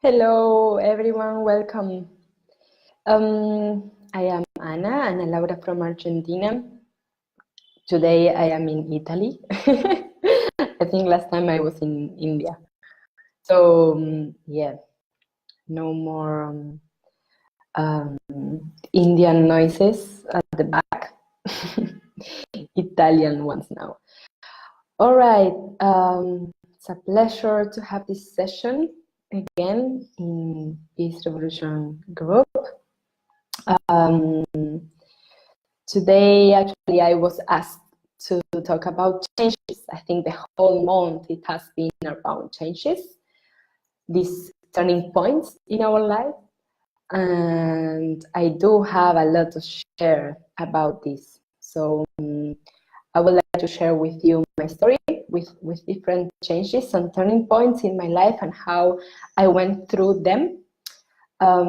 Hello, everyone. Welcome. I am Ana Laura from Argentina. Today I am in Italy. I think last time I was in India. So, yeah, no more Indian noises at the back. Italian ones now. All right. It's a pleasure to have this session again in Peace Revolution group. Today, actually, I was asked to talk about changes. I think the whole month it has been around changes, these turning points in our life, and I do have a lot to share about this. So I would like to share with you my story with different changes and turning points in my life and how I went through them. I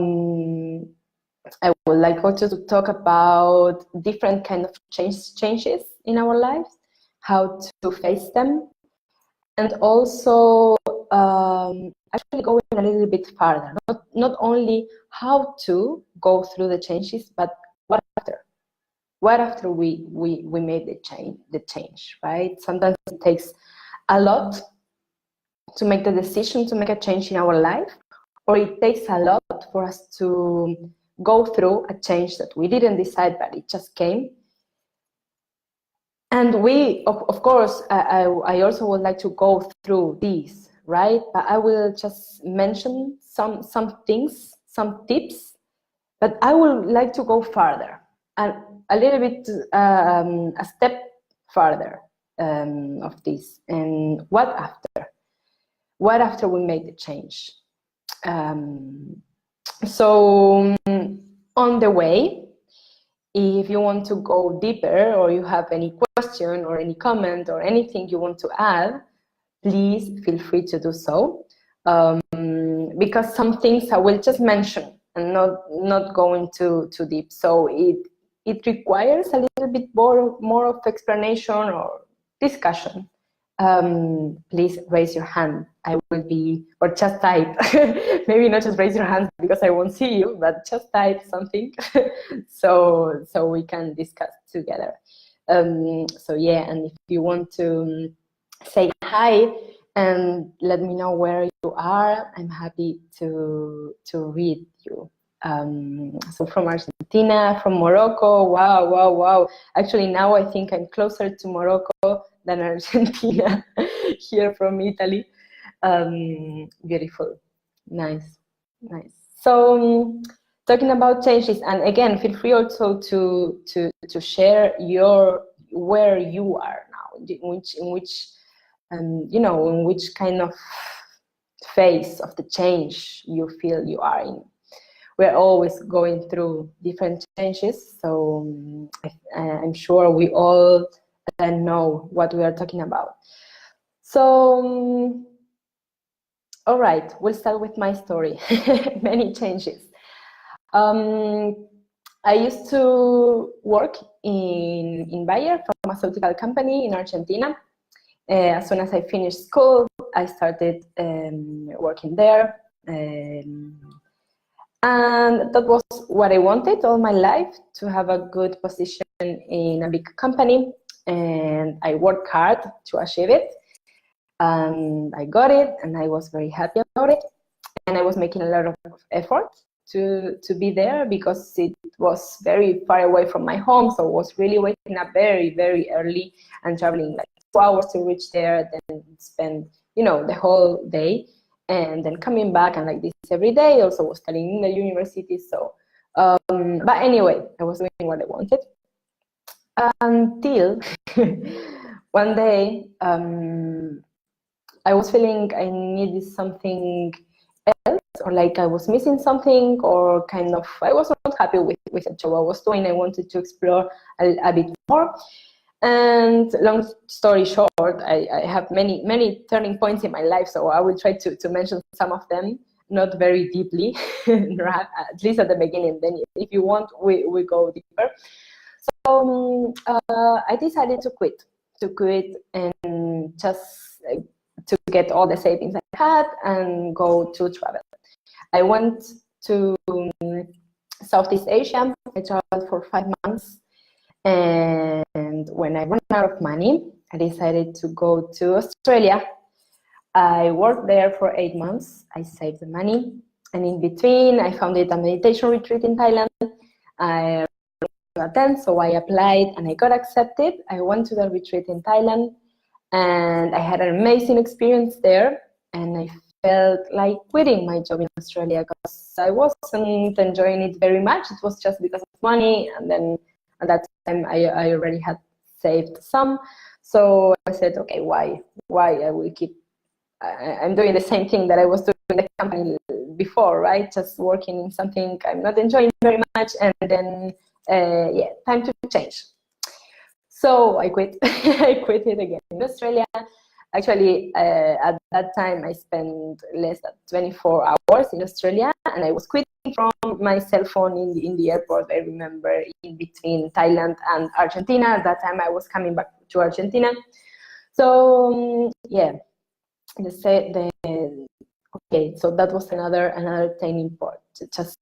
would like also to talk about different kind of changes in our lives, how to face them, and also actually going a little bit farther. Not only how to go through the changes, but what after. What after we made the change, right? Sometimes it takes a lot to make the decision to make a change in our life, or it takes a lot for us to go through a change that we didn't decide, but it just came. And we, of course, I also would like to go through these, right? But I will just mention some things, some tips, but I would like to go farther and a little bit, a step farther of this. And what after? What after we made the change? So on the way, if you want to go deeper or you have any question or any comment or anything you want to add, please feel free to do so. Because some things I will just mention and not going too deep. So it requires a little bit more of explanation or discussion. Please raise your hand. I will be, or just type. Maybe not just raise your hand because I won't see you, but just type something so we can discuss together. So yeah, and if you want to say hi and let me know where you are, I'm happy to read you. So from Argentina, from Morocco, wow. Actually, now I think I'm closer to Morocco than Argentina, here from Italy. Beautiful, nice. So talking about changes, and again, feel free also to share where you are now, in which kind of phase of the change you feel you are in. We're always going through different changes, so I'm sure we all know what we are talking about. So, all right, we'll start with my story. Many changes. I used to work in Bayer, pharmaceutical company in Argentina. As soon as I finished school, I started working there. And that was what I wanted all my life, to have a good position in a big company. And I worked hard to achieve it. And I got it, and I was very happy about it. And I was making a lot of effort to be there because it was very far away from my home. So I was really waking up very, very early and traveling like 2 hours to reach there, then spend, the whole day. And then coming back and like this every day. Also was studying in the university. So, but anyway, I was doing what I wanted until one day I was feeling I needed something else, or like I was missing something, or kind of I was not happy with the job I was doing. I wanted to explore a bit more. And long story short, I have many turning points in my life, so I will try to mention some of them, not very deeply, at least at the beginning. Then if you want, we go deeper. So I decided to quit and just to get all the savings I had and go to travel. I went to Southeast Asia. I traveled for 5 months, and when I ran out of money, I decided to go to Australia. I worked there for 8 months. I saved the money, and in between, I founded a meditation retreat in Thailand. I attend, so I applied and I got accepted. I went to the retreat in Thailand, and I had an amazing experience there, and I felt like quitting my job in Australia because I wasn't enjoying it very much. It was just because of money, and then at that time I already had saved some. So I said, okay, why I will keep, I'm doing the same thing that I was doing in the company before, right? Just working in something I'm not enjoying very much, and then yeah, time to change. So I quit. I quit it again in Australia. Actually, at that time, I spent less than 24 hours in Australia, and I was quitting from my cell phone in the airport. I remember, in between Thailand and Argentina. At that time, I was coming back to Argentina. So yeah, okay. So that was another turning point. Just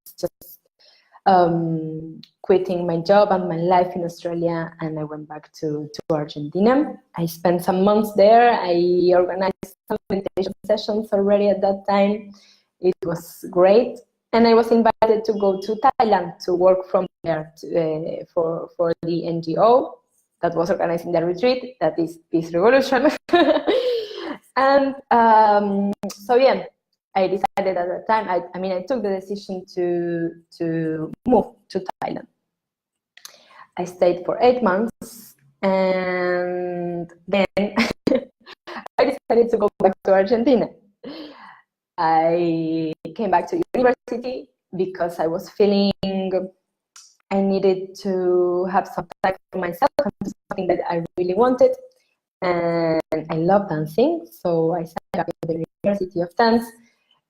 quitting my job and my life in Australia, and I went back to Argentina. I spent some months there. I organized some meditation sessions already at that time. It was great, and I was invited to go to Thailand to work from there for the NGO that was organizing the retreat, that is Peace Revolution. And so yeah, I decided at the time, I took the decision to move to Thailand. I stayed for 8 months, and then I decided to go back to Argentina. I came back to university because I was feeling I needed to have some time for myself, something that I really wanted. And I love dancing, so I signed up at the University of Dance.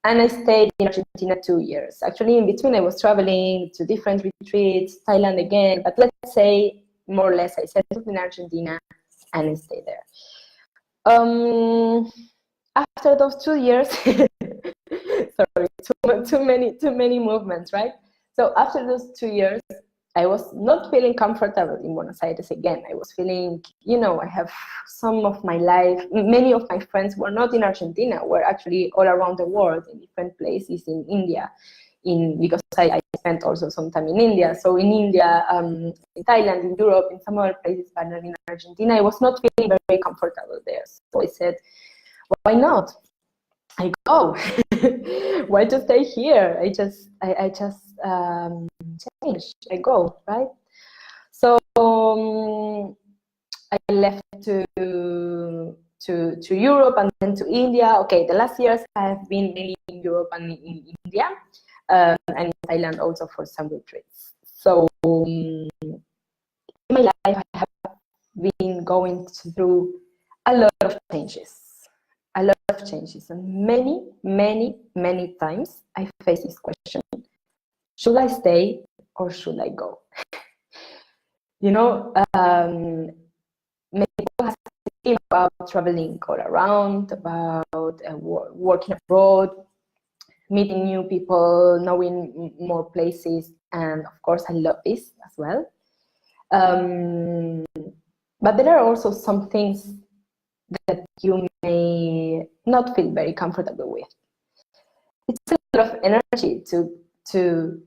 And I stayed in Argentina 2 years. Actually, in between, I was traveling to different retreats, Thailand again, but let's say, more or less, I settled in Argentina and I stayed there. After those 2 years, sorry, too many movements, right? So after those 2 years, I was not feeling comfortable in Buenos Aires again. I was feeling, I have some of my life, many of my friends were not in Argentina, were actually all around the world in different places in India, because I spent also some time in India. So in India, in Thailand, in Europe, in some other places, but not in Argentina, I was not feeling very comfortable there. So I said, why not? I go. Why to stay here? I just change. I go, right? So I left to Europe and then to India. Okay, the last years I have been mainly in Europe and in India, and in Thailand also for some retreats. So in my life I have been going through a lot of changes. And many times I face this question: should I stay or should I go? Many people have thinking about traveling all around, about working abroad, meeting new people, knowing more places, and of course I love this as well. But there are also some things that you may not feel very comfortable with. It's a lot of energy to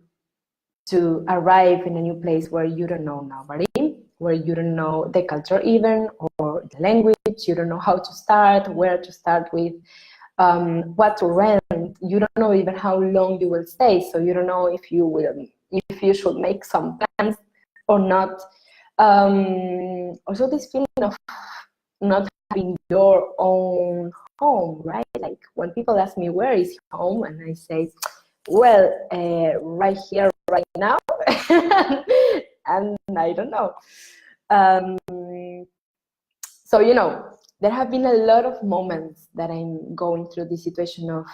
arrive in a new place where you don't know nobody, where you don't know the culture even, or the language. You don't know how to start, where to start with, what to rent. You don't know even how long you will stay, so you don't know if you should make some plans or not. Also, this feeling of not having your own home, right? Like when people ask me where is home, and I say, well, right here, right now, and I don't know. So there have been a lot of moments that I'm going through the situation of,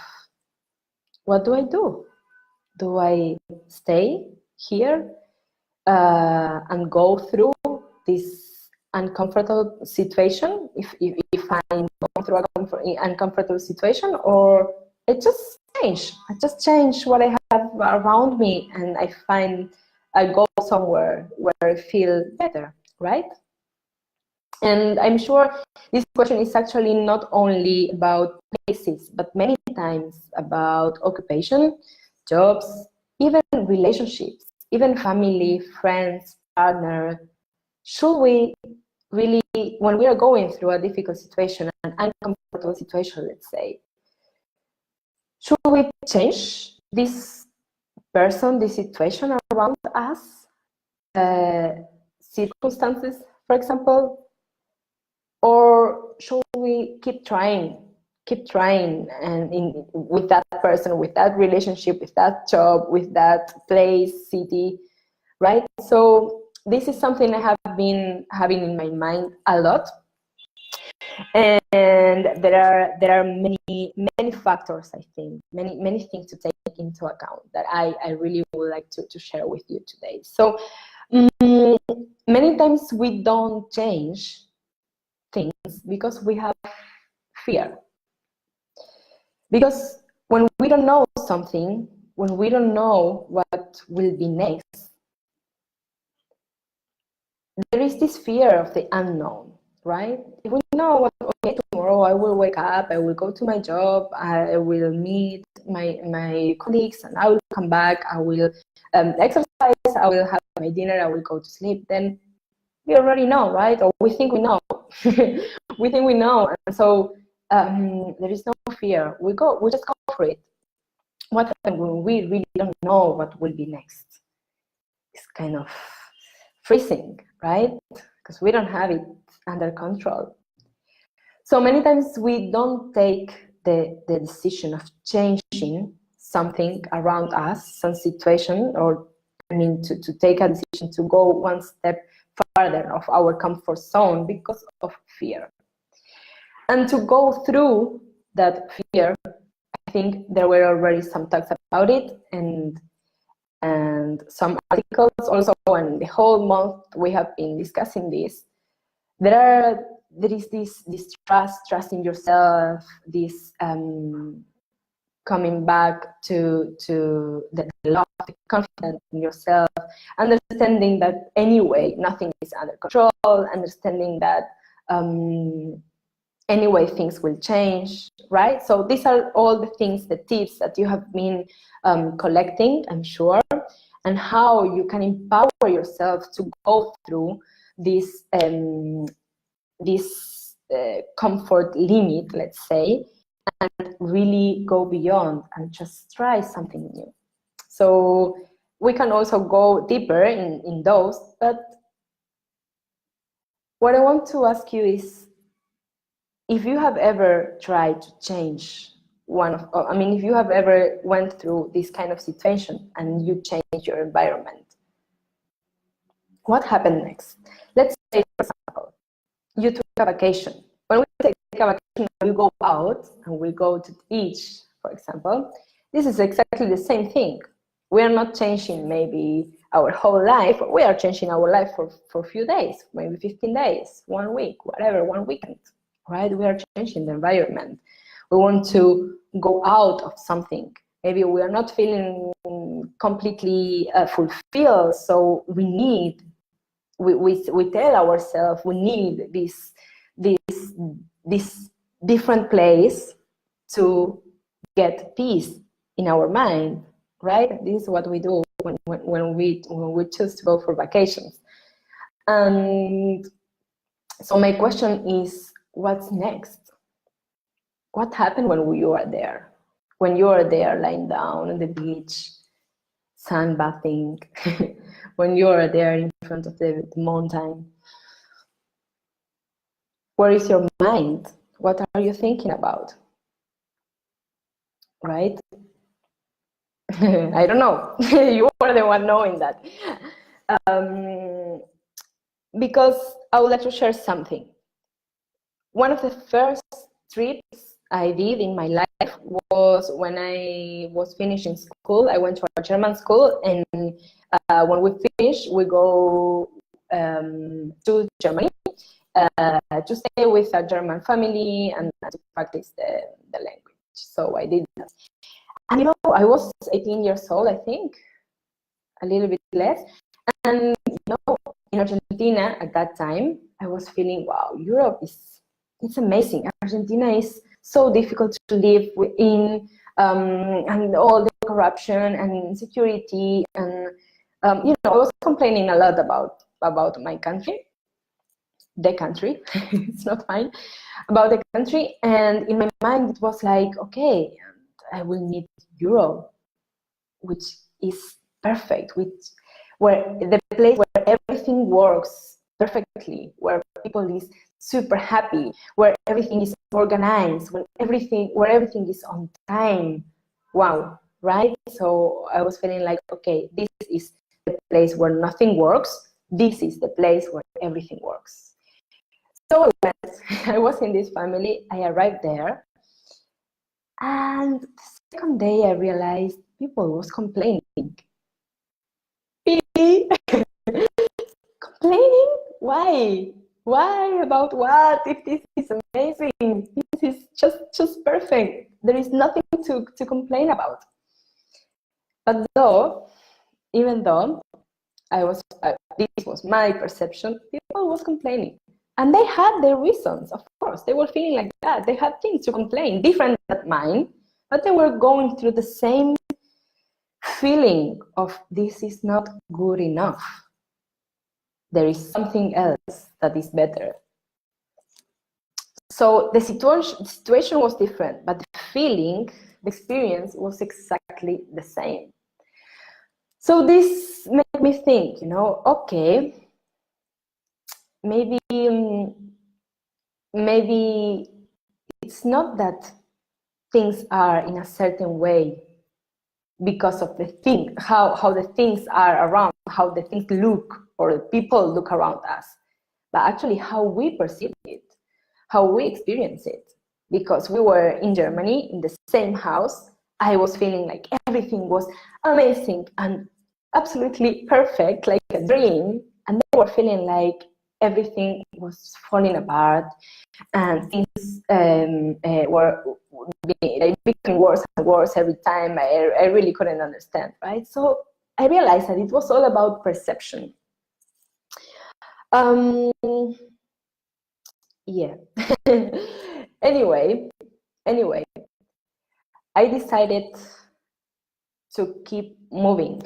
what do I do? Do I stay here and go through this uncomfortable situation if I'm going through an uncomfortable situation, or I just change. I just change what I have around me, and I go somewhere where I feel better, right? And I'm sure this question is actually not only about places, but many times about occupation, jobs, even relationships, even family, friends, partner. Should we really, when we are going through a difficult situation, an uncomfortable situation, let's say, should we change this person, this situation around us, circumstances, for example, or should we keep trying, and with that person, with that relationship, with that job, with that place, city, right? So this is something I have been having in my mind a lot, and there are many factors, I think, many things to take into account that I really would like to share with you today. So many times we don't change things because we have fear. Because when we don't know something, when we don't know what will be next, there is this fear of the unknown, right? If we know what, okay, tomorrow I will wake up, I will go to my job, I will meet my colleagues, and I will come back, I will exercise, I will have my dinner, I will go to sleep, then we already know, right? Or we think we know. We think we know, and so there is no fear. We just go for it. What happens when we really don't know what will be next? It's kind of freezing, right? Because we don't have it under control. So many times we don't take the decision of changing something around us, some situation, or to take a decision to go one step further of our comfort zone because of fear. And to go through that fear, I think there were already some talks about it, and some articles also, and the whole month we have been discussing this. There is this trust in yourself, this coming back to the love, the confidence in yourself, understanding that anyway nothing is under control, understanding that anyway things will change, right? So these are all the things, the tips that you have been collecting, I'm sure, and how you can empower yourself to go through this comfort limit, let's say, and really go beyond and just try something new. So we can also go deeper in those, but what I want to ask you is, if you have ever tried to change if you have ever went through this kind of situation and you change your environment, what happened next? Let's say, for example, you took a vacation. When we take a vacation, we go out and we go to the beach, for example. This is exactly the same thing. We are not changing maybe our whole life. We are changing our life for a few days, maybe 15 days, 1 week, whatever, 1 weekend, right? We are changing the environment. We want to go out of something. Maybe we are not feeling completely fulfilled, so we tell ourselves we need this different place to get peace in our mind, right? This is what we do when we choose to go for vacations. And so my question is, what's next? What happened when you are there? When you are there lying down on the beach, sunbathing, when you are there in front of the mountain, where is your mind? What are you thinking about? Right? I don't know. You are the one knowing that. Because I would like to share something. One of the first trips I did in my life was when I was finishing school. I went to a German school, and when we finish, we go to Germany to stay with a German family and to practice the language. So I did that. And I was 18 years old, I think, a little bit less. And in Argentina at that time, I was feeling, wow, Europe it's amazing. Argentina is so difficult to live in, and all the corruption and insecurity, and I was complaining a lot about my country, the country, it's not mine, about the country. And in my mind, it was like, okay, I will need Europe, which is perfect, where the place where everything works perfectly, where people is super happy, where everything is organized, where everything is on time. Wow, right? So I was feeling like, okay, this is the place where nothing works. This is the place where everything works. So I was in this family. I arrived there, and the second day I realized people was complaining. Complaining? Why? Why? About what? If this is amazing, this is just perfect. There is nothing to complain about. But even though this was my perception, people was complaining. And they had their reasons, of course. They were feeling like that. They had things to complain, different than mine, but they were going through the same feeling of this is not good enough. There is something else that is better. So the situation was different, but the feeling, the experience was exactly the same. So this made me think, okay, maybe it's not that things are in a certain way because of the thing, how the things are around, how the things look, or the people look around us, but actually how we perceive it, how we experience it. Because we were in Germany, in the same house, I was feeling like everything was amazing and absolutely perfect, like a dream, and they were feeling like everything was falling apart, and things were becoming worse and worse every time. I really couldn't understand, right? So I realized that it was all about perception. Yeah. Anyway, I decided to keep moving,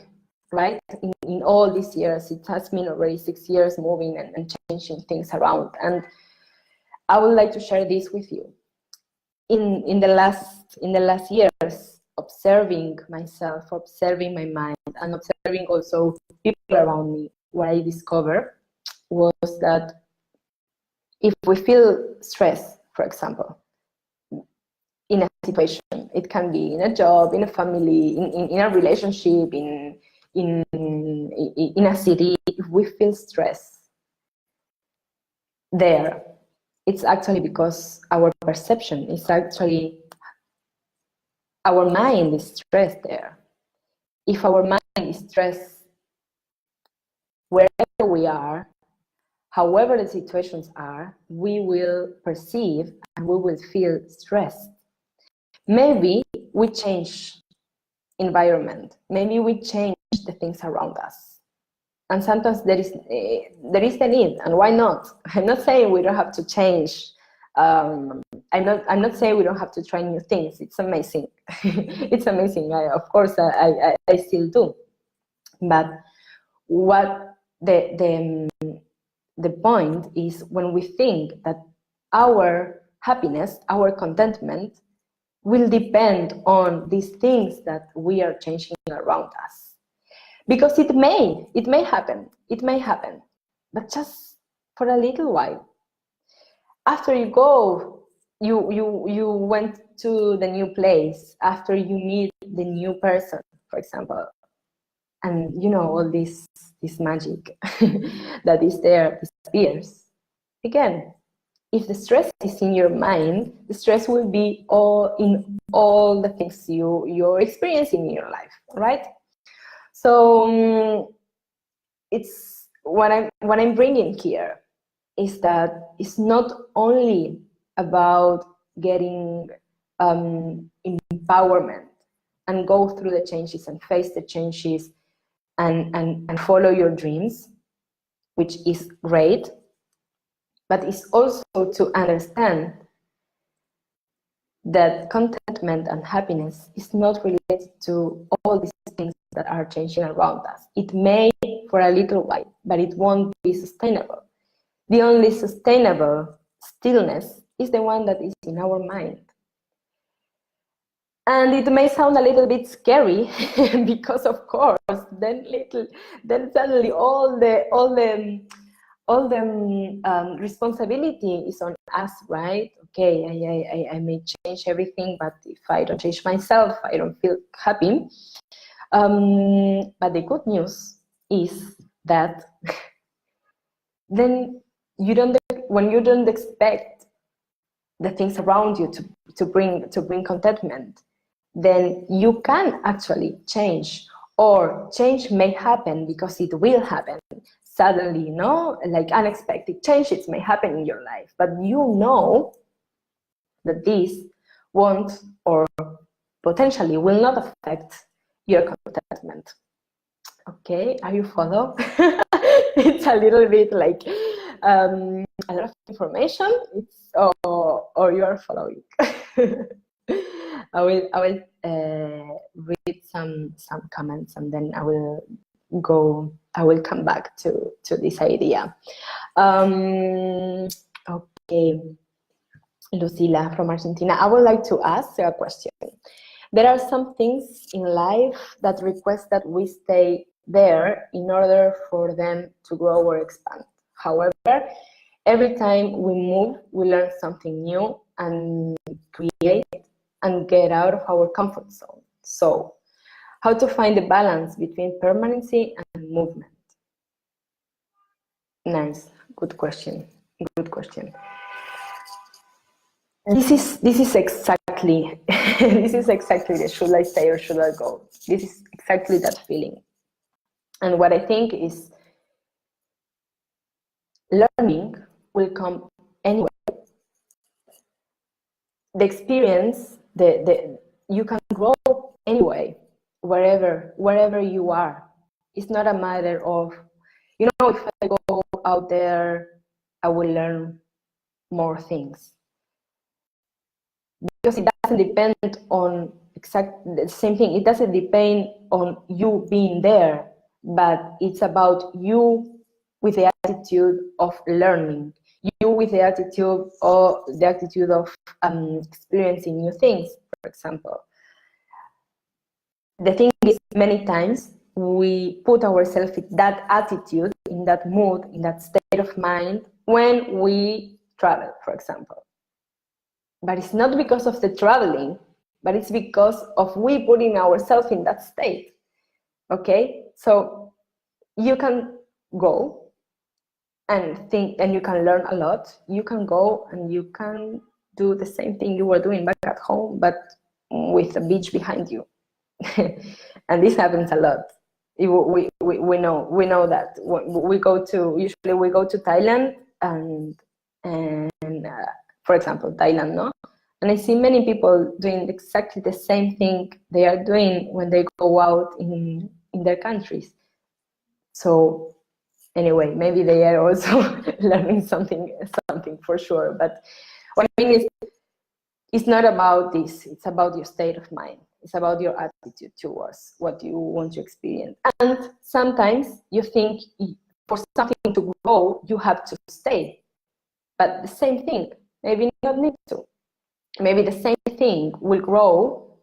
right? In all these years, it has been already 6 years moving and changing things around. And I would like to share this with you. In the last years, observing myself, observing my mind, and observing also people around me, what I discovered was that if we feel stress, for example, in a situation, it can be in a job, in a family, in a relationship, in a city, if we feel stress there, it's actually because our perception is actually, our mind is stressed there. If our mind is stressed wherever we are, however the situations are, we will perceive and we will feel stressed. Maybe we change environment. Maybe we change the things around us. And sometimes there is the need, and why not? I'm not saying we don't have to change. I'm not saying we don't have to try new things. It's amazing. It's amazing. Of course, I still do. But what the point is, when we think that our happiness, our contentment will depend on these things that we are changing around us. Because it may happen, but just for a little while. After you go, you went to the new place, after you meet the new person, for example, and all this magic that is there disappears. Again, if the stress is in your mind, the stress will be in all the things you're experiencing in your life, right? So it's what I'm bringing here is that it's not only about getting empowerment and go through the changes and face the changes and follow your dreams, which is great. But it's also to understand that contentment and happiness is not related to all these things that are changing around us. It may for a little while, but it won't be sustainable. The only sustainable stillness is the one that is in our mind. And it may sound a little bit scary because, of course, then suddenly all the responsibility is on us, right? Okay, I may change everything, but if I don't change myself, I don't feel happy. But the good news is that then when you don't expect the things around you to bring contentment, then you can actually change, or change may happen because it will happen suddenly, like unexpected changes may happen in your life, but you know that this won't or potentially will not affect your contentment. Okay, are you follow? It's a little bit like a lot of information. Or you are following. I will read some comments, and then I will come back to this idea. Okay, Lucila from Argentina. I would like to ask a question. There are some things in life that request that we stay there in order for them to grow or expand. However, every time we move, we learn something new and create and get out of our comfort zone. So, how to find the balance between permanency and movement? Nice, good question. Good question. This is exactly the should I stay or should I go? This is exactly that feeling. And what I think is learning will come anyway. The experience, you can grow anyway, wherever you are. It's not a matter of, if I go out there, I will learn more things. Because it doesn't depend on the same thing. It doesn't depend on you being there, but it's about you with the attitude of learning, you with the attitude of experiencing new things, for example. The thing is, many times we put ourselves in that attitude, in that mood, in that state of mind when we travel, for example. But it's not because of the traveling, but it's because of we putting ourselves in that state. Okay? So you can go and think, and you can learn a lot. You can go and you can do the same thing you were doing back at home, but with a beach behind you. And this happens a lot. We know that we go to Thailand and for example, Thailand, no? And I see many people doing exactly the same thing they are doing when they go out in their countries. So anyway, maybe they are also learning something for sure. But what I mean is, it's not about this. It's about your state of mind. It's about your attitude towards what you want to experience. And sometimes you think for something to grow, you have to stay. But the same thing, maybe not need to. Maybe the same thing will grow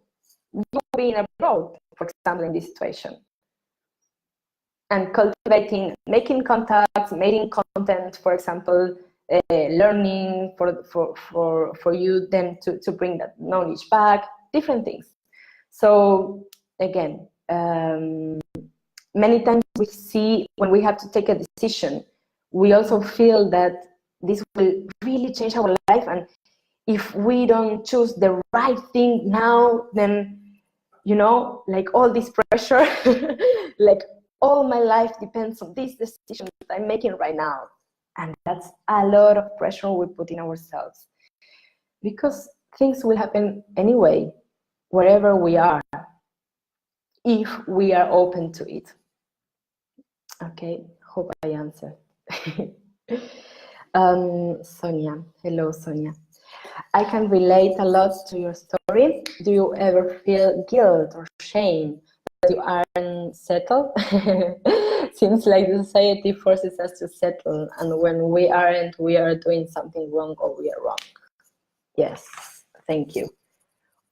you being abroad, for example, in this situation. And cultivating, making contacts, making content, for example, learning for you then to bring that knowledge back, different things. So again, many times we see when we have to take a decision, we also feel that this will really change our life, and if we don't choose the right thing now, then, like all this pressure, like all my life depends on this decision that I'm making right now. And that's a lot of pressure we put in ourselves, because things will happen anyway, wherever we are. if we are open to it. Okay, hope I answered. Sonia, hello Sonia. I can relate a lot to your story. Do you ever feel guilt or shame that you aren't settled? Seems like the society forces us to settle, and when we aren't, we are doing something wrong or we are wrong. Yes, thank you.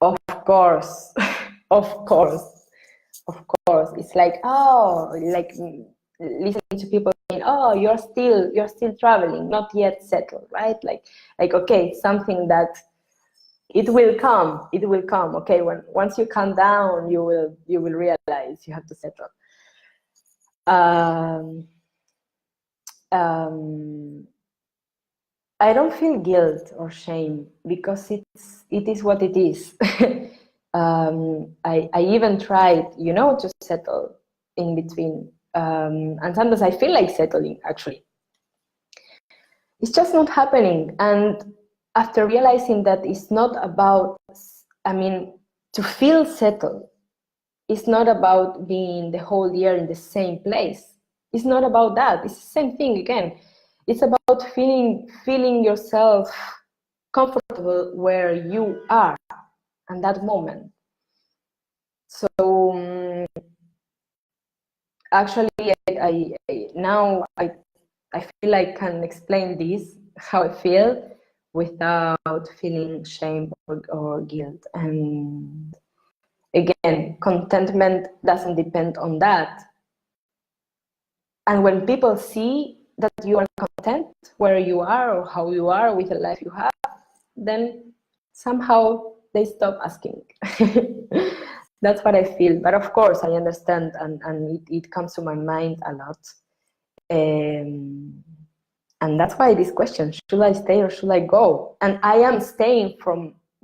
Of course, of course, of course. It's like, oh, like listening to people saying, oh, you're still traveling, not yet settled, right? Like okay, something that it will come, okay? Once you calm down, you will realize you have to settle. I don't feel guilt or shame because it is what it is. I even tried, to settle in between, and sometimes I feel like settling. Actually, it's just not happening. And after realizing that it's not about, to feel settled, it's not about being the whole year in the same place. It's not about that. It's the same thing again. It's about feeling yourself comfortable where you are at that moment. So actually, I now feel I can explain this, how I feel, without feeling shame or guilt. And again, contentment doesn't depend on that. And when people see that you are content where you are or how you are with the life you have, then somehow they stop asking. That's what I feel. But of course, I understand, and it comes to my mind a lot. And that's why this question, should I stay or should I go? And I am staying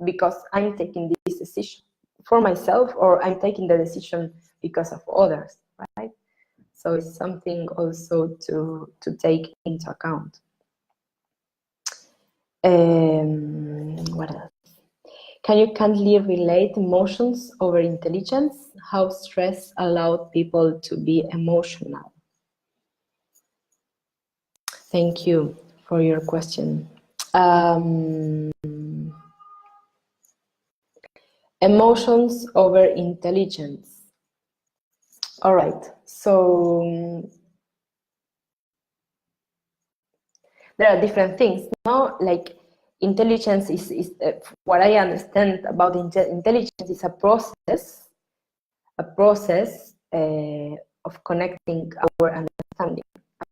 because I'm taking this decision for myself, or I'm taking the decision because of others, right? So it's something also to take into account. What else? Can you kindly relate emotions over intelligence? How stress allowed people to be emotional? Thank you for your question. Emotions over intelligence. All right, so there are different things, no? Like intelligence is what I understand about intelligence is a process of connecting our understanding,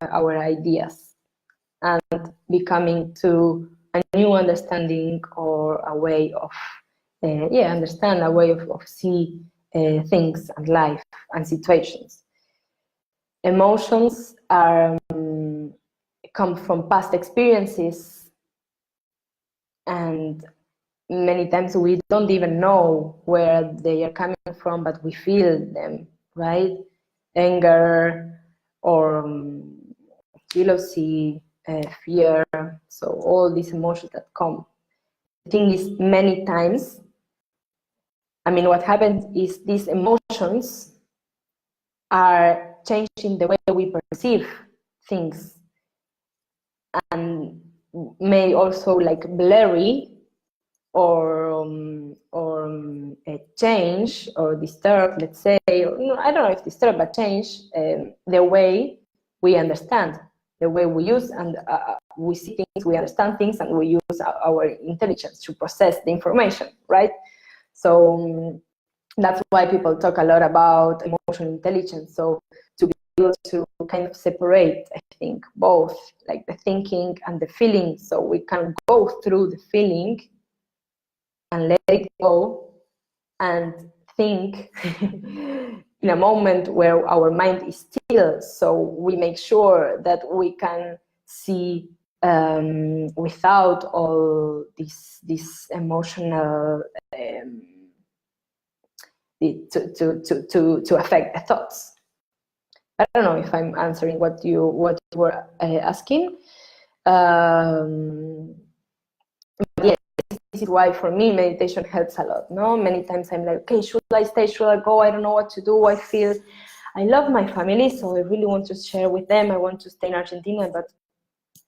our ideas, and becoming to a new understanding or a way of understand, a way of see things and life and situations. Emotions are come from past experiences, and many times we don't even know where they are coming from, but we feel them, right? Anger or jealousy, fear, so all these emotions that come. The thing is, many times, what happens is these emotions are changing the way we perceive things, and may also like blurry or change or disturb, let's say, or, I don't know if disturb, but change the way we understand, the way we use and we see things, we understand things, and we use our intelligence to process the information, right? So that's why people talk a lot about emotional intelligence. So to be able to kind of separate, I think, both like the thinking and the feeling, so we can go through the feeling and let it go and think in a moment where our mind is still, so we make sure that we can see without all this emotional to affect the thoughts. I don't know if I'm answering what you were asking. But yes, is why for me meditation helps a lot. No, many times I'm like, okay, should I stay, should I go, I don't know what to do. I love my family, so I really want to share with them. I want to stay in Argentina, but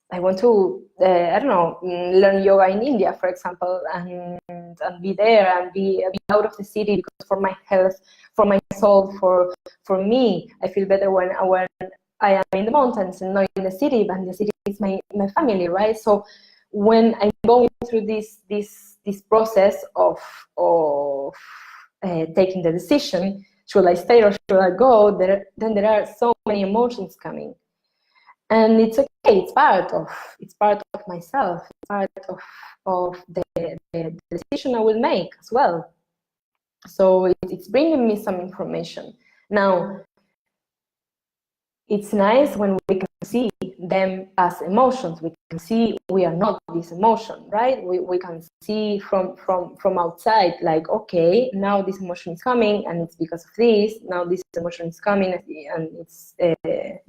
I want to, I don't know, learn yoga in India, for example, and be there and be out of the city, because for my health, for my soul, for me, I feel better when I am in the mountains and not in the city, but the city is my family, right? So when I'm going through this process of taking the decision, should I stay or should I go, then there are so many emotions coming. And it's okay, it's part of myself, it's part of the decision I will make as well. So it's bringing me some information. Now, it's nice when we can see them as emotions. We can see we are not this emotion, right? We can see from outside, like, okay, now this emotion is coming and it's because of this. Now this emotion is coming and it's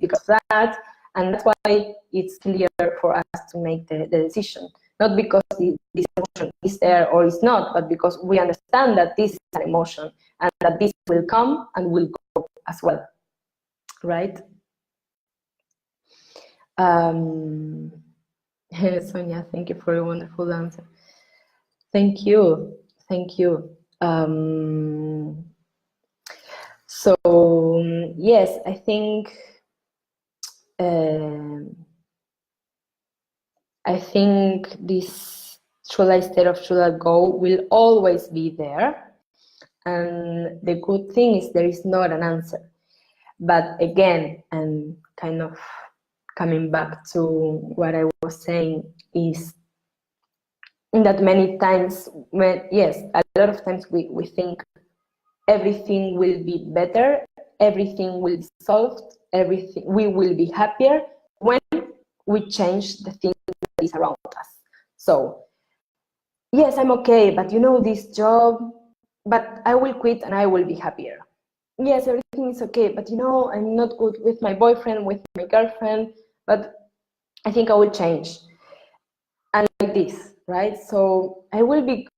because of that. And that's why it's clear for us to make the decision. Not because this emotion is there or is not, but because we understand that this is an emotion and that this will come and will go as well, right? Sonia, thank you for a wonderful answer. Thank you. So yes, I think this should I stay or should I go will always be there, and the good thing is there is not an answer. But again, and kind of coming back to what I was saying, is that many times, a lot of times we think everything will be better, everything will be solved, we will be happier when we change the things that is around us. So yes, I'm okay, but this job, but I will quit and I will be happier. Yes, everything is okay, but I'm not good with my boyfriend, with my girlfriend, but I think I will change. And like this, right? So I will be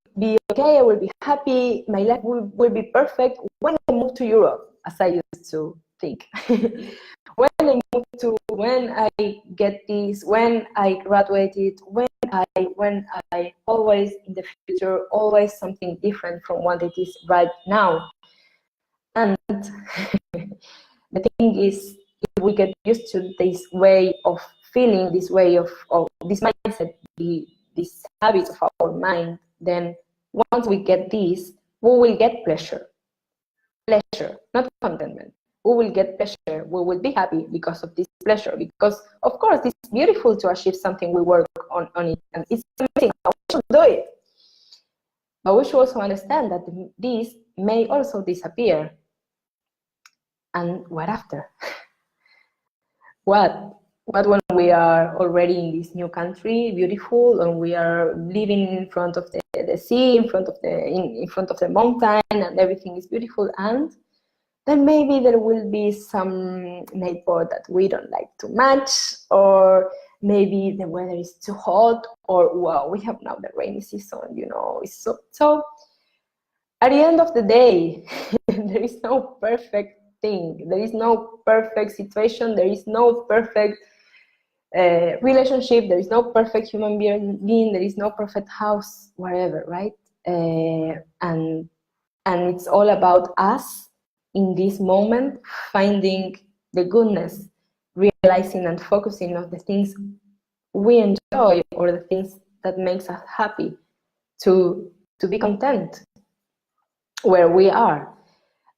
okay, I will be happy, my life will be perfect when I move to Europe, as I used to think. When I get this, when I graduated, when I always in the future, always something different from what it is right now. And the thing is, if we get used to this way of feeling, this way of this mindset, this habit of our mind, then once we get this, we will get pleasure, not contentment. We will get pleasure, we will be happy because of this pleasure, because of course it's beautiful to achieve something, we work on it, and it's amazing, we should do it. But we should also understand that this may also disappear. And what after? What when we are already in this new country, beautiful, and we are living in front of the sea, in front of the mountain, and everything is beautiful, and then maybe there will be some neighbor that we don't like too much, or maybe the weather is too hot, or wow, we have now the rainy season, it's so at the end of the day, there is no perfect thing, there is no perfect situation, there is no perfect relationship, there is no perfect human being, there is no perfect house, wherever, right? And it's all about us in this moment, finding the goodness, realizing and focusing on the things we enjoy, or the things that makes us happy, to be content where we are.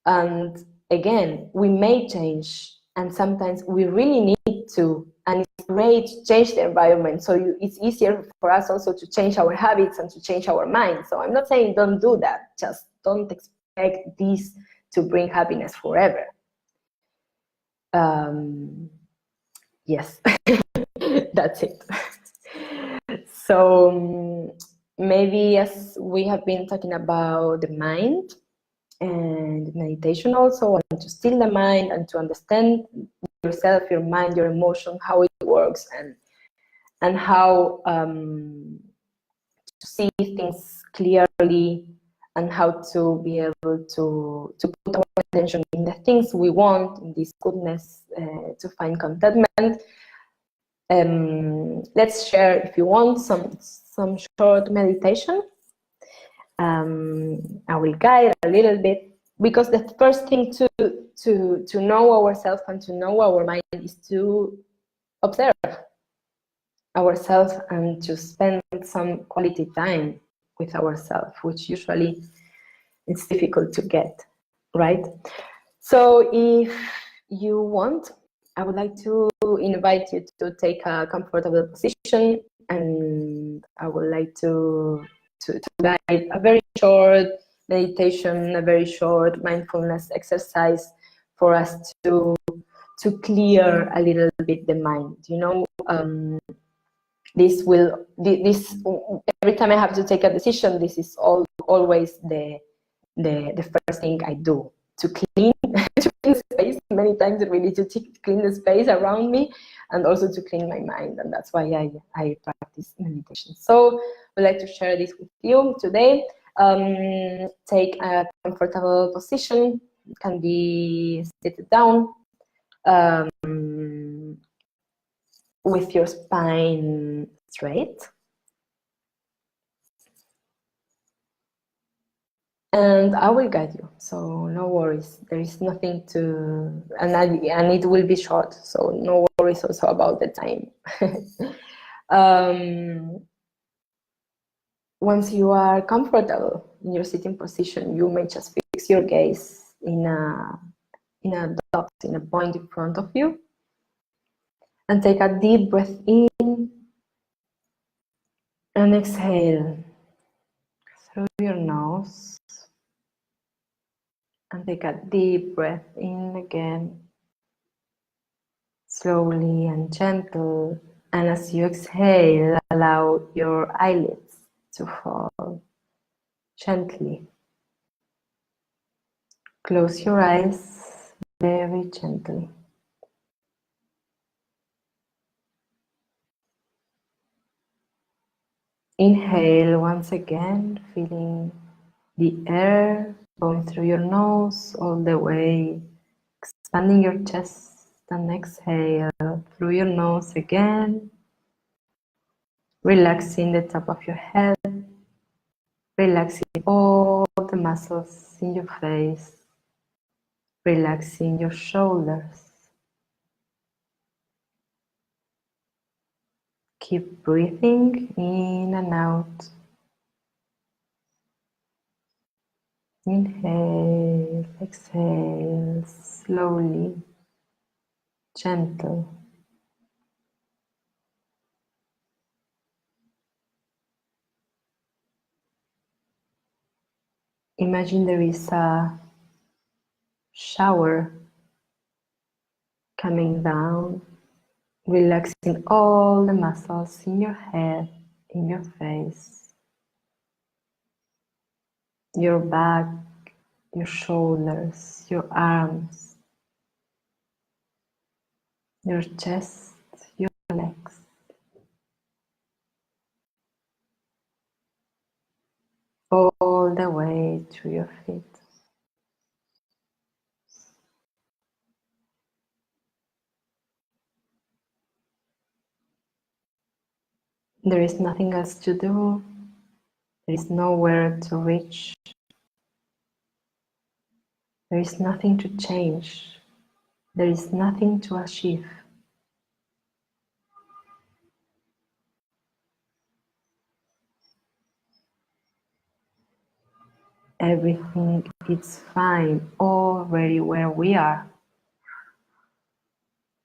And again, we may change, and sometimes we really need to, and it's great to change the environment, so it's easier for us also to change our habits and to change our mind. So I'm not saying don't do that, just don't expect this to bring happiness forever. Yes, that's it. So maybe, as we have been talking about the mind and meditation also, and to still the mind and to understand yourself, your mind, your emotion, how it works, and how see things clearly, and how to be able to put our attention in the things we want, in this goodness, to find contentment. Let's share, if you want, some short meditation. I will guide a little bit, because the first thing to know ourselves and to know our mind is to observe ourselves and to spend some quality time with ourselves, which usually it's difficult to get, right? So if you want, I would like to invite you to take a comfortable position, and I would like to guide a very short meditation, a very short mindfulness exercise for us to clear a little bit the mind. You know, this every time I have to take a decision, this is always the first thing I do, to clean to clean space. Many times I really need to clean the space around me, and also to clean my mind, and that's why I practice meditation. So I'd like to share this with you today. Take a comfortable position. It can be seated down, with your spine straight. And I will guide you, so no worries. There is nothing to, and it will be short, so no worries also about the time. Once you are comfortable in your sitting position, you may just fix your gaze in a dot, in a point in front of you, and take a deep breath in and exhale through your nose. And take a deep breath in again, slowly and gentle. And as you exhale, allow your eyelids to fall gently. Close your eyes very gently. Inhale once again, feeling the air going through your nose all the way, expanding your chest, and exhale through your nose again, relaxing the top of your head, relaxing all the muscles in your face, relaxing your shoulders. Keep breathing in and out. Inhale, exhale, slowly, gentle. Imagine there is a shower coming down, relaxing all the muscles in your head, in your face, your back, your shoulders, your arms, your chest, your legs. All the way to your feet. There is nothing else to do. There is nowhere to reach. There is nothing to change. There is nothing to achieve. Everything is fine already where we are,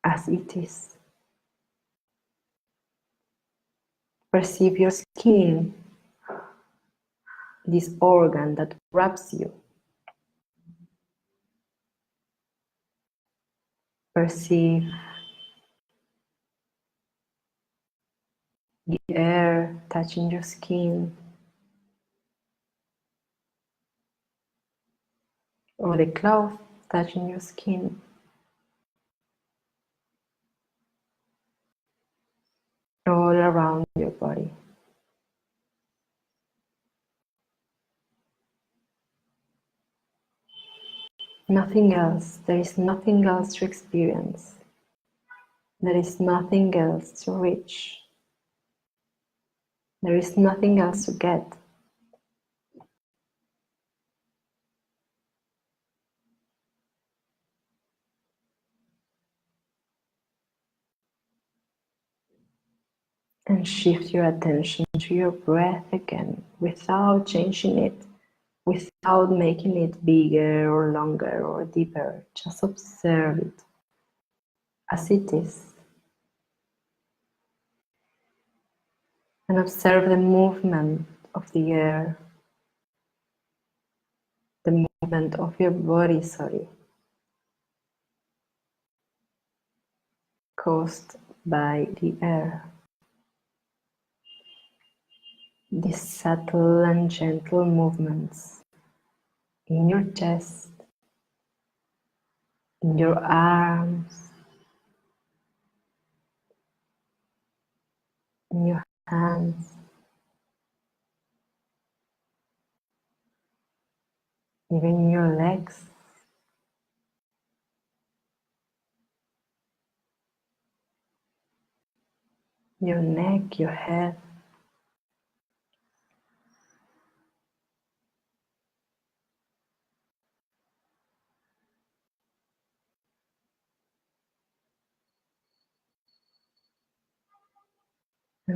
as it is. Perceive your skin, this organ that wraps you. Perceive the air touching your skin, or the cloth touching your skin. All around your body. Nothing else. There is nothing else to experience. There is nothing else to reach. There is nothing else to get. And shift your attention to your breath again, without changing it, without making it bigger or longer or deeper. Just observe it as it is. And observe the movement of the air, the movement of your body, caused by the air. These subtle and gentle movements in your chest, in your arms, in your hands, even in your legs, your neck, your head.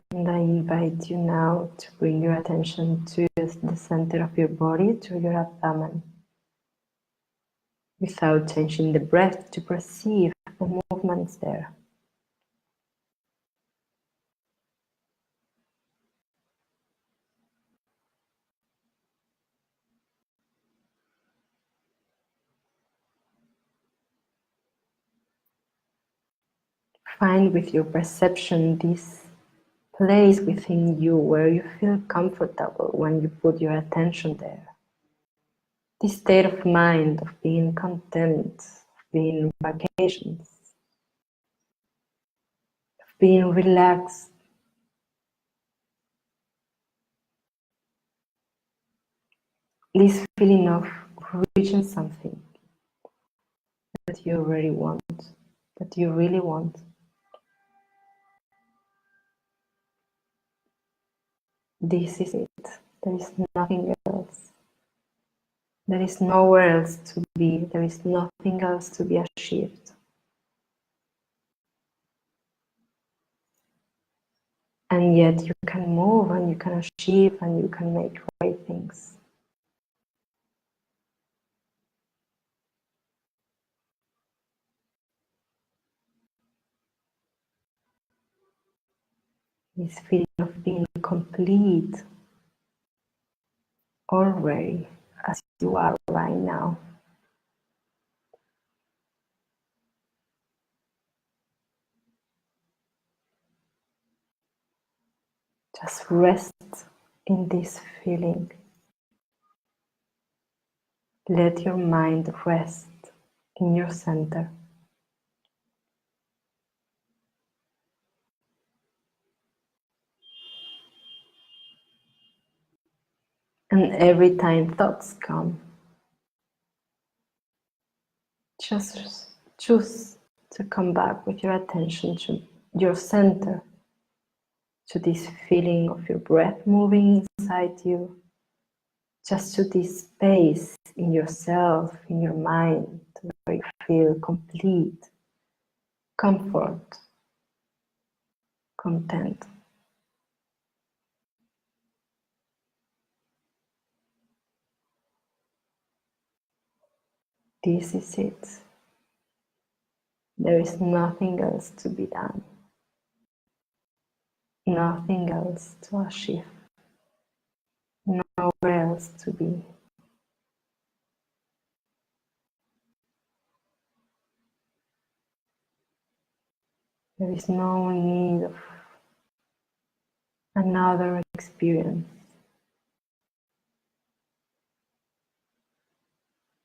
And I invite you now to bring your attention to the center of your body, to your abdomen, without changing the breath, to perceive the movements there. Find with your perception this place within you where you feel comfortable when you put your attention there. This state of mind of being content, of being vacations, of being relaxed. This feeling of reaching something that you already want, that you really want. This is it. There is nothing else. There is nowhere else to be. There is nothing else to be achieved. And yet you can move and you can achieve and you can make great things. This feeling of being complete already as you are right now. Just rest in this feeling. Let your mind rest in your center. And every time thoughts come, just choose to come back with your attention to your center, to this feeling of your breath moving inside you, just to this space in yourself, in your mind, where you feel complete, comfort, content. This is it. There is nothing else to be done, nothing else to achieve, nowhere else to be. There is no need of another experience.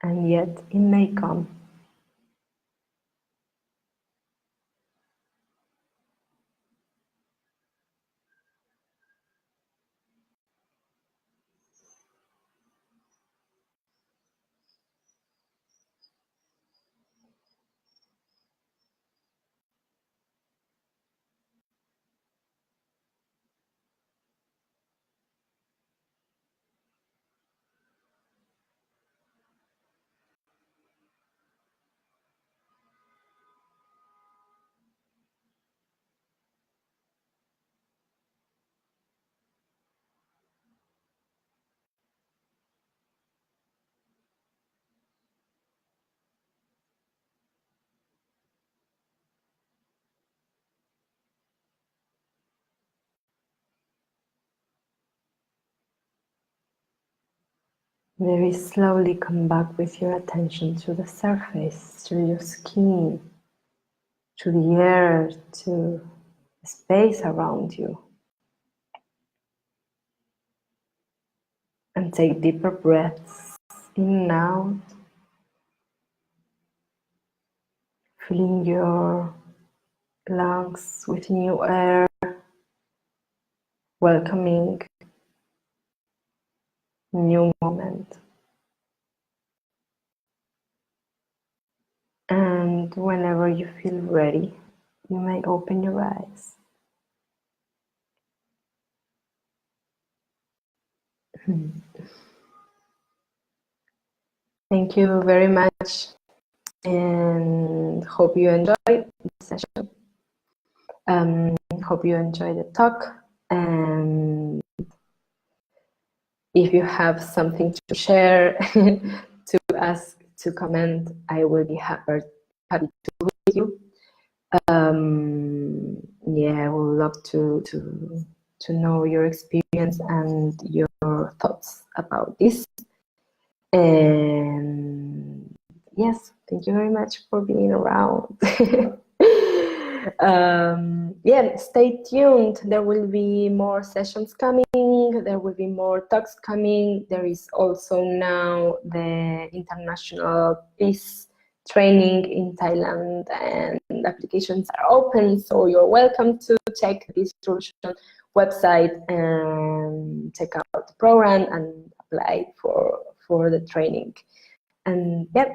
And yet it may come. Very slowly come back with your attention to the surface, to your skin, to the air, to the space around you. And take deeper breaths in and out, filling your lungs with new air, welcoming new moment. And whenever you feel ready, you may open your eyes. Thank you very much, and hope you enjoy the session. Hope you enjoy the talk, and if you have something to share, to ask, to comment, I will be happy to with you. Yeah, I would love to know your experience and your thoughts about this. And yes, thank you very much for being around. Yeah, stay tuned. There will be more sessions coming. There will be more talks coming. There is also now the International Peace Training in Thailand, and applications are open. So you're welcome to check the Peace Solution website and check out the program and apply for the training. And yeah,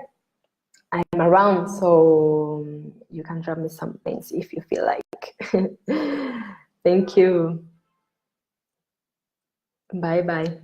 I'm around, so you can drop me some things if you feel like. Thank you. Bye bye.